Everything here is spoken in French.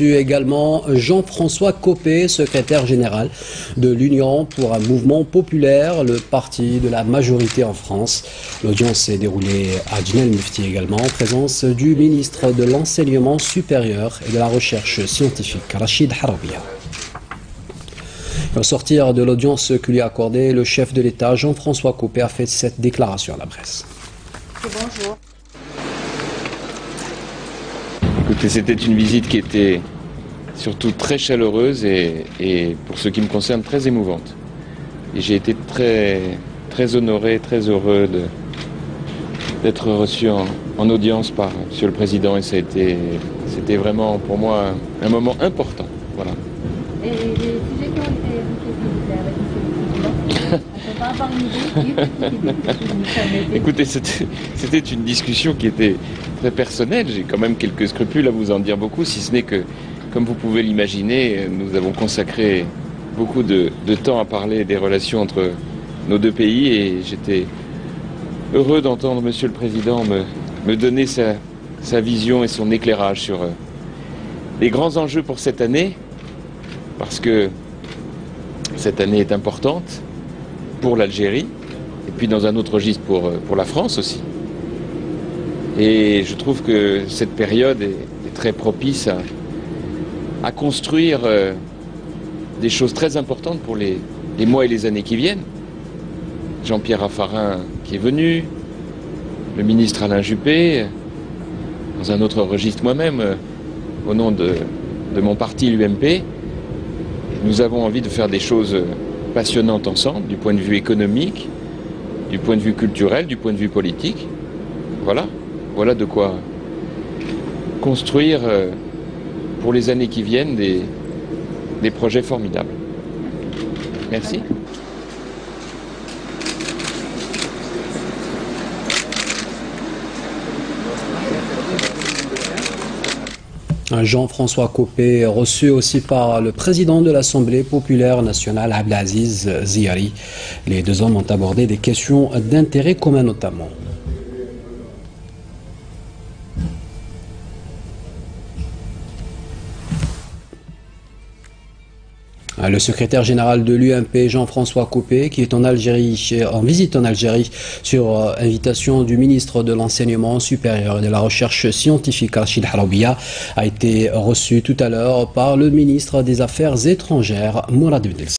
Également Jean-François Copé, secrétaire général de l'Union pour un mouvement populaire, le parti de la majorité en France. L'audience s'est déroulée à Djnel Mufti également, en présence du ministre de l'Enseignement supérieur et de la Recherche scientifique, Rachid Harawiya. Au sortir de l'audience que lui a accordée, le chef de l'État, Jean-François Copé, a fait cette déclaration à la presse. Bonjour. Écoutez, c'était une visite qui était surtout très chaleureuse et pour ce qui me concerne, très émouvante. Et j'ai été très honoré, très heureux d'être reçu en audience par Monsieur le Président et c'était vraiment pour moi un moment important. Voilà. Et les sujets qui ont été évoqués avec Monsieur le Président, on ne peut pas avoir une idée. Écoutez, c'était une discussion qui était très personnelle. J'ai quand même quelques scrupules à vous en dire beaucoup, si ce n'est que, comme vous pouvez l'imaginer, nous avons consacré beaucoup de temps à parler des relations entre nos deux pays et j'étais heureux d'entendre Monsieur le Président me donner sa vision et son éclairage sur les grands enjeux pour cette année, parce que cette année est importante pour l'Algérie et puis dans un autre registre pour la France aussi. Et je trouve que cette période est très propice à construire des choses très importantes pour les mois et les années qui viennent. Jean-Pierre Raffarin qui est venu, le ministre Alain Juppé, dans un autre registre moi-même, au nom de mon parti, l'UMP. Nous avons envie de faire des choses passionnantes ensemble, du point de vue économique, du point de vue culturel, du point de vue politique. Voilà de quoi construire pour les années qui viennent des projets formidables. Merci. Jean-François Copé, reçu aussi par le président de l'Assemblée populaire nationale, Abdelaziz Ziari. Les deux hommes ont abordé des questions d'intérêt commun notamment. Le secrétaire général de l'UMP, Jean-François Copé, qui est en visite en Algérie sur invitation du ministre de l'Enseignement supérieur et de la Recherche scientifique, Rachid Harawiya, a été reçu tout à l'heure par le ministre des Affaires étrangères, Mourad Bdelsi.